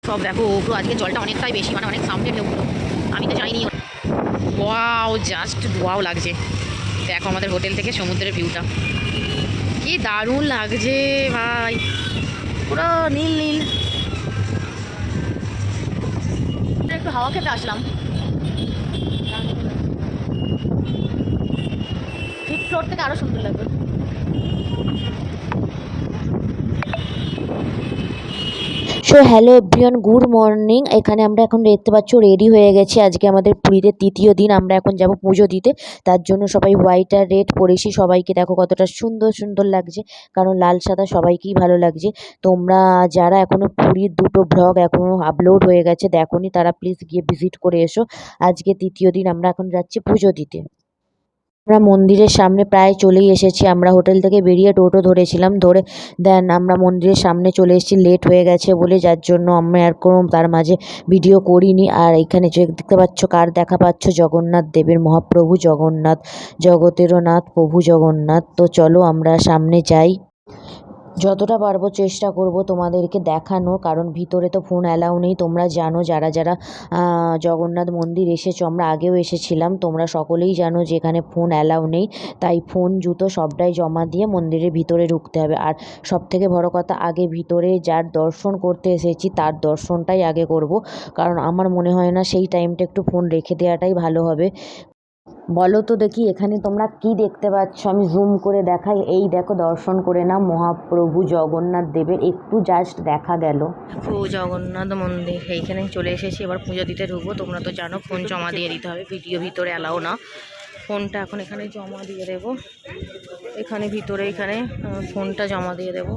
সব দেখো পুরো আজকে জলটা অনেকটাই বেশি, মানে অনেক সামনে ঢেউগুলো। আমি তো যাইনি। ওয়াও, জাস্ট ওয়াও লাগছে। দেখো আমাদের হোটেল থেকে সমুদ্রের ভিউটা কি দারুণ লাগছে ভাই, পুরো নীল নীল। একটু হাওয়া খেতে আসলাম। ফিফথ ফ্লোর থেকে আরো সুন্দর লাগবে। So hello everyone, good morning. এখানে আমরা এখন দেখতে পাচ্ছ রেডি হয়ে গেছি। আজকে আমাদের পুরীতে তৃতীয় দিন। আমরা এখন যাব পুজো দিতে। তার জন্য সবাই হোয়াইট আর রেড পরেছি। সবাইকে দেখো কতটা সুন্দর সুন্দর লাগছে, কারণ লাল সাদা সবাইকেই ভালো লাগছে। তোমরা যারা এখনও পুরীর দুটো ব্লগ এখনও আপলোড হয়ে গেছে দেখোনি, তারা প্লিজ গিয়ে ভিজিট করে এসো। আজকে তৃতীয় দিন, আমরা এখন যাচ্ছি পুজো দিতে। আমরা মন্দিরের সামনে প্রায় চলেই এসেছি। আমরা হোটেল থেকে বেরিয়ে টোটো ধরেছিলাম, ধরে দেন আমরা মন্দিরের সামনে চলে এসেছি। লেট হয়ে গেছে বলে, যার জন্য আমরা আর কোনো তার মাঝে ভিডিও করিনি। আর এখানে যে দেখতে পাচ্ছ, কার দেখা পাচ্ছ, জগন্নাথ দেবের, মহাপ্রভু জগন্নাথ, জগতেরও নাথ প্রভু জগন্নাথ। তো চলো আমরা সামনে যাই। যতটা পারবো চেষ্টা করব তোমাদেরকে দেখানোর, কারণ ভিতরে তো ফোন অ্যালাউ নেই। তোমরা জানো, যারা যারা জগন্নাথ মন্দির এসেছো, আমরা আগেও এসেছিলাম, তোমরা সকলেই জানো যে এখানে ফোন অ্যালাউ নেই। তাই ফোন জুতো সবটাই জমা দিয়ে মন্দিরের ভিতরে ঢুকতে হবে। আর সবথেকে বড় কথা, আগে ভিতরে যার দর্শন করতে এসেছি তার দর্শনটাই আগে করব, কারণ আমার মনে হয় না সেই টাইমটা একটু ফোন রেখে দেওয়াটাই ভালো হবে। বলো তো দেখি, এখানে তোমরা কি দেখতে পাচ্ছ? আমি জুম করে দেখাই। এই দেখো, দর্শন করে নাও মহাপ্রভু জগন্নাথ দেবের, একটু জাস্ট দেখা গেল। ও জগন্নাথ মন্দির, এইখানে চলে এসেছি। এবার পুজো দিতে ঢুকবো। তোমরা তো জানো ফোন জমা দিয়ে দিতে হবে, ভিডিও ভিতরে অ্যালাও না। ফোনটা এখন এখানে জমা দিয়ে দেবো, এখানে ভিতরে এখানে ফোনটা জমা দিয়ে দেবো।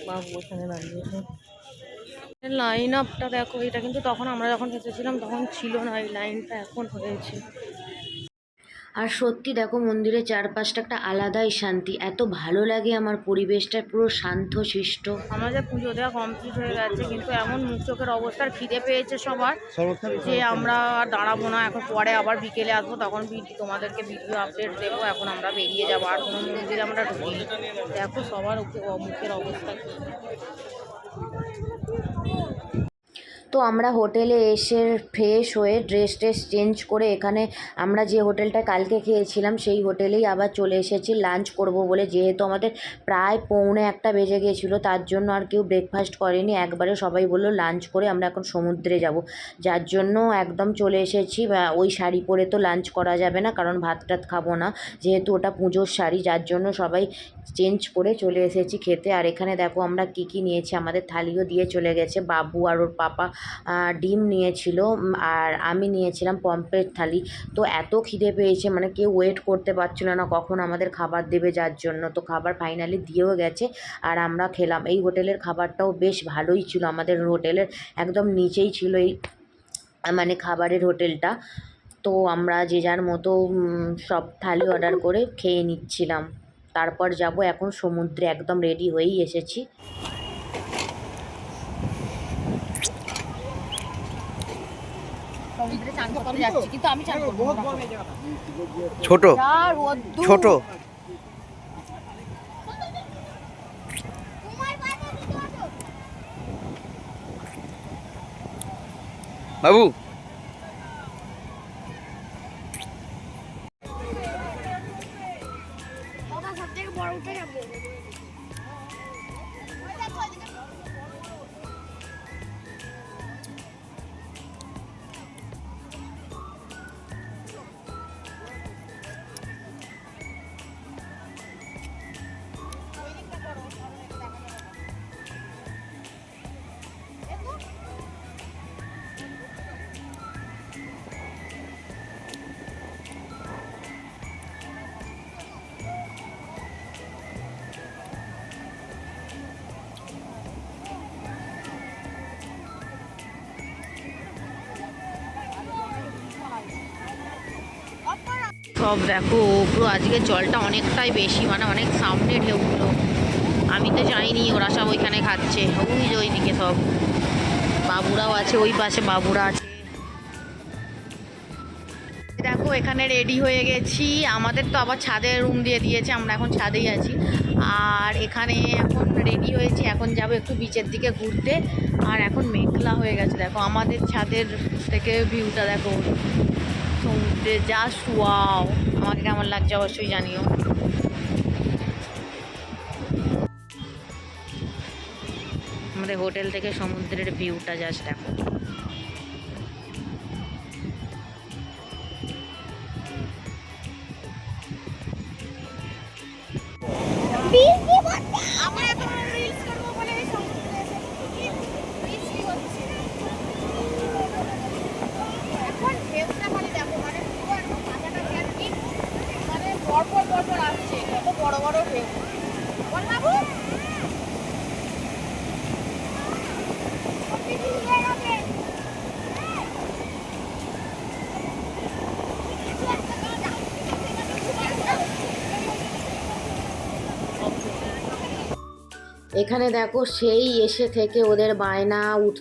বাবু ওখানে দাঁড়িয়েছে। লাইন আপটা দেখো, এটা কিন্তু তখন আমরা যখন এসেছিলাম তখন ছিল না, এই লাইনটা এখন হয়েছে। আর সত্যি দেখো, মন্দিরের চারপাশটা একটা আলাদাই শান্তি, এত ভালো লাগে আমার পরিবেশটা, পুরো শান্ত শিষ্ট। আমাদের পুজো দেওয়া কমপ্লিট হয়ে গেছে, কিন্তু এমন মুখ চোখের অবস্থার খিদে পেয়েছে সবার যে আমরা আর দাঁড়াবো না। এখন পরে আবার বিকেলে আসবো, তখন তোমাদেরকে ভিডিও আপডেট দেবো। এখন আমরা বেরিয়ে যাবো, আর কোনো মন্দিরে আমরা ঢুকিনি। দেখো সবার মুখের অবস্থা কি। তো আমরা হোটেলে এসে ফ্রেশ হয়ে ড্রেস চেঞ্জ করে, এখানে আমরা যে হোটেলটা কালকে খেয়েছিলাম সেই হোটেলেই আবার চলে এসেছি লাঞ্চ করব বলে। যেহেতু আমাদের প্রায় 1:45 বেজে গিয়েছিলো, তার জন্য আর কেউ ব্রেকফাস্ট করেনি, একবারে সবাই বললো লাঞ্চ করে আমরা এখন সমুদ্রে যাব। যার জন্য একদম চলে এসেছি। ওই শাড়ি পরে তো লাঞ্চ করা যাবে না, কারণ ভাত টাত খাবো না, যেহেতু ওটা পুজোর শাড়ি। যার জন্য সবাই চেঞ্জ করে চলে এসেছি খেতে। আর এখানে দেখো আমরা কি কি নিয়েছি, আমাদের থালিও দিয়ে চলে গেছে। বাবু আর ওর পাপা ডিম নিয়েছিল, আর আমি নিয়েছিলাম পমফ্রেট থালি। তো এত খিদে পেয়েছে, মানে কেউ ওয়েট করতে পারছিল না কখন আমাদের খাবার দেবে, যার জন্য তো খাবার ফাইনালি দিয়েও গেছে আর আমরা খেলাম। এই হোটেলের খাবারটাও বেশ ভালোই ছিল, আমাদের হোটেলের একদম নিচেই ছিল এই মানে খাবারের হোটেলটা। তো আমরা যে যার মতো সব থালি অর্ডার করে খেয়ে নিচ্ছিলাম। তারপর যাব এখন সমুদ্রে, একদম রেডি হয়েই এসেছি। সমুদ্রে চান করতে যাচ্ছি, কিন্তু আমি চান করবো না। ছোট ছোট বাবু, সব দেখো পুরো আজকে জলটা অনেকটাই বেশি, মানে অনেক সামনে ঢেউগুলো। আমি তো যাইনি, ওরা সব ওইখানে খাচ্ছে, ওই যে ওইদিকে সব বাবুরাও আছে, ওই পাশে বাবুরা আছে। দেখো এখানে রেডি হয়ে গেছি। আমাদের তো আবার ছাদে রুম দিয়ে দিয়েছে, আমরা এখন ছাদেই আছি। আর এখানে এখন রেডি হয়েছি, এখন যাব একটু বিচের দিকে ঘুরতে। আর এখন মেঘলা হয়ে গেছে, দেখো আমাদের ছাদের থেকে ভিউটা দেখো, সমুদ্রে জাস্ট ওয়াও। আমাকে কেমন লাগছে অবশ্যই জানিও। আমাদের হোটেল থেকে সমুদ্রের ভিউটা জাস্ট দেখো। পরপর আসছে, কত বড় বড় ঢেউ। বল বাবু। এখানে দেখো সেই এসে থেকে ওদের বায়না, উঠ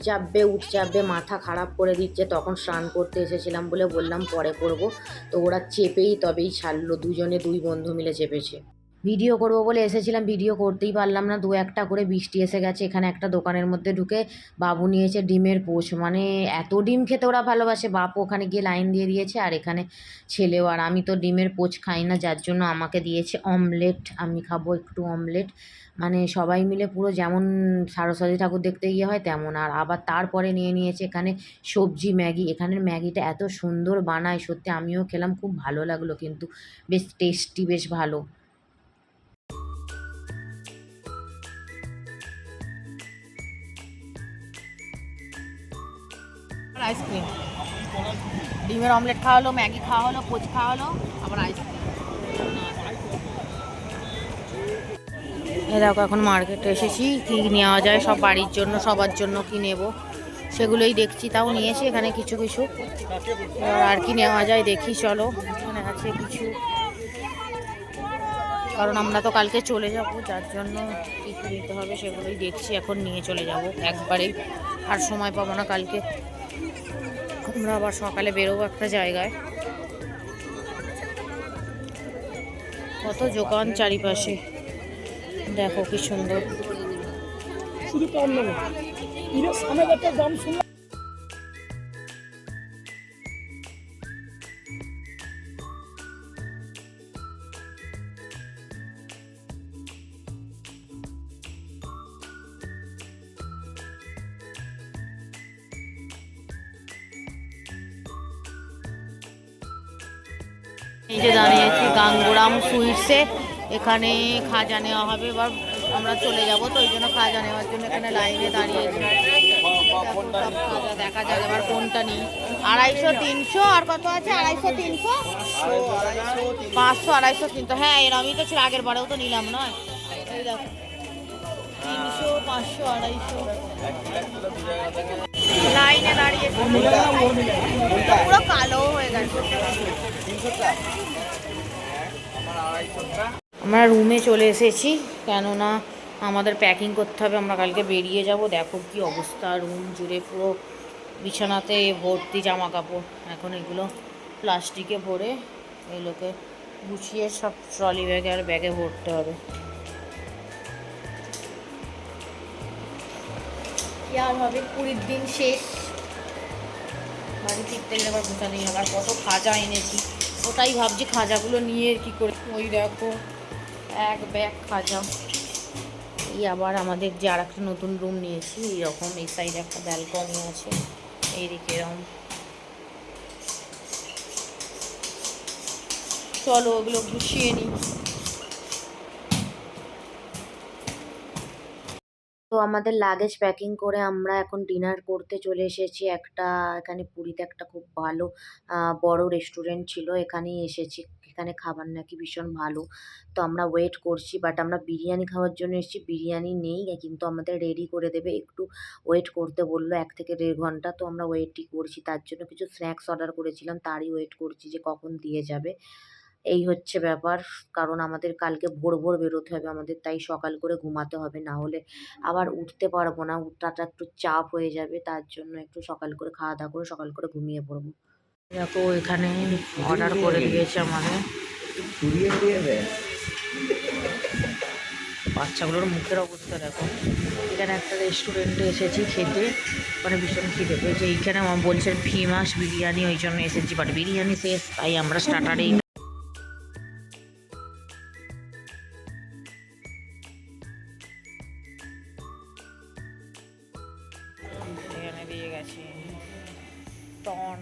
চাপবে, মাথা খারাপ করে দিচ্ছে। তখন স্নান করতে এসেছিলাম বলে বললাম পরে করব, তো ওরা চেপেই তবেই ছাড়লো, দুজনে দুই বন্ধু মিলে চেপেছে। ভিডিও করবো বলে এসেছিলাম, ভিডিও করতেই পারলাম না, দু একটা করে বৃষ্টি এসে গেছে। এখানে একটা দোকানের মধ্যে ঢুকে বাবু নিয়েছে ডিমের পোচ, মানে এত ডিম খেতে ওরা ভালোবাসে। বাপু ওখানে গিয়ে লাইন দিয়ে দিয়েছে, আর এখানে ছেলেও। আর আমি তো ডিমের পোচ খাই না, যার জন্য আমাকে দিয়েছে অমলেট। আমি খাবো একটু অমলেট। মানে সবাই মিলে পুরো যেমন সরস্বতী ঠাকুর দেখতে গিয়ে হয় তেমন। আর আবার তারপরে নিয়ে নিয়েছে এখানে সবজি ম্যাগি। এখানের ম্যাগিটা এত সুন্দর বানায়, সত্যি আমিও খেলাম, খুব ভালো লাগলো, কিন্তু বেশ টেস্টি, বেশ ভালো। আইসক্রিম, ডিমের অমলেট খাওয়া হলো, ম্যাগি খাওয়া হলো, পোচ খাওয়া হলো, আবার আইসক্রিম। এই দেখো এখন মার্কেটে এসেছি, কি নেওয়া যায় সব বাড়ির জন্য, সবার জন্য কি নেব সেগুলোই দেখছি। তাও নিয়েছি এখানে কিছু কিছু, এবার আর কি নেওয়া যায় দেখি। চলো, এখানে আছে কিছু, কারণ আমরা তো কালকে চলে যাব, যার জন্য কী কী নিতে হবে সেগুলোই দেখছি। এখন নিয়ে চলে যাব একবারেই, আর সময় পাবো না কালকে। আমরা আবার সকালে বেরোবো একটা জায়গায়। কত দোকান চারিপাশে, দেখো কি সুন্দর। শুধু কম নেবে দাম শুনলাম। এই যে দাঁড়িয়েছি গাঙ্গুরাম সুইটসে, এখানে খাজা নেওয়া হবে। এবার আমরা চলে যাব, তো ওই জন্য খাজা নেওয়ার জন্য এখানে লাইনে দাঁড়িয়েছি। খাজা দেখা যাক এবার কোনটা নিই। 250, 300, আর কত আছে? 250, 300, 500, 250, 300। হ্যাঁ এরমই তো ছিল আগের বারেও তো নিলাম, নয়? এই দেখো 300, 500, 250 লাইনে দাঁড়িয়েছি, পুরো কালো হয়ে গেছে। আমরা রুমে চলে এসেছি, কেননা আমাদের প্যাকিং করতে হবে, আমরা কালকে বেরিয়ে যাব। দেখো কি অবস্থা, রুম জুড়ে পুরো বিছানাতে ভর্তি জামা কাপড়। এখন এগুলো প্লাস্টিকে ভরে এগুলোকে গুছিয়ে সব ট্রলি ব্যাগে আর ব্যাগে ভরতে হবে। কি আর হবে, 20 দিন শেষ, বাড়ি ফিরতে গেলে আবার গোছানোই হবে। আর কত খাজা এনেছি, ওটাই ভাবছি খাজাগুলো নিয়ে কি করে। ওই দেখো এক ব্যাগ খাজা। এই আবার আমাদের যে আর একটা নতুন রুম নিয়েছি, এইরকম এই সাইডে একটা ব্যালকনি আছে, এইদিকে এরকম। চলো ওগুলো গুছিয়ে নিই। তো আমাদের লাগেজ প্যাকিং করে আমরা এখন ডিনার করতে চলে এসেছি। একটা এখানে পুরীতে একটা খুব ভালো বড় রেস্টুরেন্ট ছিল, এখানেই এসেছি। এখানে খাবার নাকি ভীষণ ভালো, তো আমরা ওয়েট করছি। বাট আমরা বিরিয়ানি খাওয়ার জন্য এসেছি, বিরিয়ানি নেই, কিন্তু আমাদের রেডি করে দেবে। একটু ওয়েট করতে বললো 1 থেকে 1.5 ঘন্টা, তো আমরা ওয়েটই করছি। তার জন্য কিছু স্ন্যাক্স অর্ডার করেছিলাম, তারই ওয়েট করছি যে কখন দিয়ে যাবে। এই হচ্ছে ব্যাপার, কারণ আমাদের কালকে ভোর ভোর বেরোতে হবে আমাদের, তাই সকাল করে ঘুমাতে হবে, না হলে আবার উঠতে পারবো না, উঠাটা একটু চাপ হয়ে যাবে। তার জন্য একটু সকাল করে খাওয়া দাওয়া করে সকাল করে ঘুমিয়ে পড়বো। দেখো এখানে অর্ডার করে দিয়েছে আমাদের। বাচ্চাগুলোর মুখের অবস্থা দেখো। এখানে একটা রেস্টুরেন্টে এসেছি খেতে, মানে ভীষণ খিদে পেয়েছে। এইখানে আমার বলছেন ফেমাস বিরিয়ানি, ওই জন্য এসেছি, বাট বিরিয়ানি শেষ, তাই আমরা স্টার্টারেই এখানে দিয়ে গেছে টন।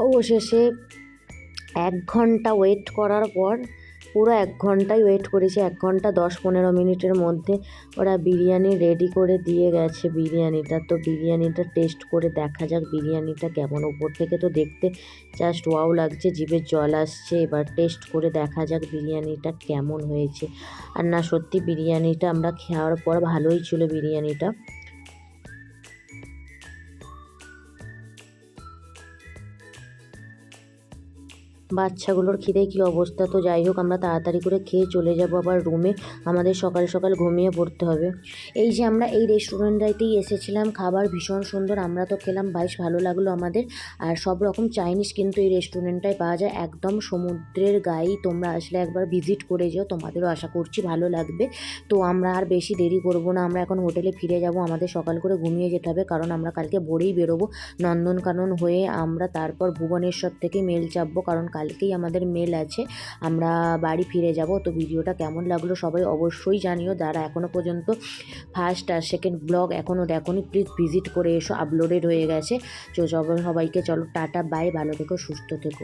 অবশেষে 1 ঘন্টা ওয়েট করার পর, পুরো 1 ঘন্টাই ওয়েট করেছি, 1 ঘন্টা 10-15 মিনিটের মধ্যে ওরা বিরিয়ানি রেডি করে দিয়ে গেছে। বিরিয়ানিটা তো বিরিয়ানিটা টেস্ট করে দেখা যাক বিরিয়ানিটা কেমন। উপর থেকে তো দেখতে জাস্ট ওয়াও লাগছে, জিভে জল আসছে। এবার টেস্ট করে দেখা যাক বিরিয়ানিটা কেমন হয়েছে। আর না, সত্যি বিরিয়ানিটা আমরা খাওয়ার পর ভালোই ছিল বিরিয়ানিটা। বাচ্চাগুলোর খিদে কী অবস্থা। তো যাই হোক, আমরা তাড়াতাড়ি করে খেয়ে চলে যাব আবার রুমে, আমাদের সকাল সকাল ঘুমিয়ে পড়তে হবে। এই যে আমরা এই রেস্টুরেন্টটাতেই এসেছিলাম, খাবার ভীষণ সুন্দর, আমরা তো খেলাম, বেশ ভালো লাগলো আমাদের। আর সব রকম চাইনিজ কিন্তু এই রেস্টুরেন্টটায় পাওয়া যায়, একদম সমুদ্রের গায়েই। তোমরা আসলে একবার ভিজিট করে যেও, তোমাদেরও আশা করছি ভালো লাগবে। তো আমরা আর বেশি দেরি করব না, আমরা এখন হোটেলে ফিরে যাব। আমাদের সকাল করে ঘুমিয়ে যেতে হবে, কারণ আমরা কালকে ভোরেই বেরোবো নন্দনকানন হয়ে। আমরা তারপর ভুবনেশ্বর থেকে মেল চাপবো, কারণ কালকেই আমাদের মেল আছে, আমরা বাড়ি ফিরে যাব। তো ভিডিওটা কেমন লাগলো সবাই অবশ্যই জানিও। যারা এখনও পর্যন্ত ফার্স্ট আর সেকেন্ড ব্লগ এখনও দেখোনি, প্লিজ ভিজিট করে এসো, আপলোডেড হয়ে গেছে। তো সবাইকে চলো টাটা বাই, ভালো থেকো, সুস্থ থেকো।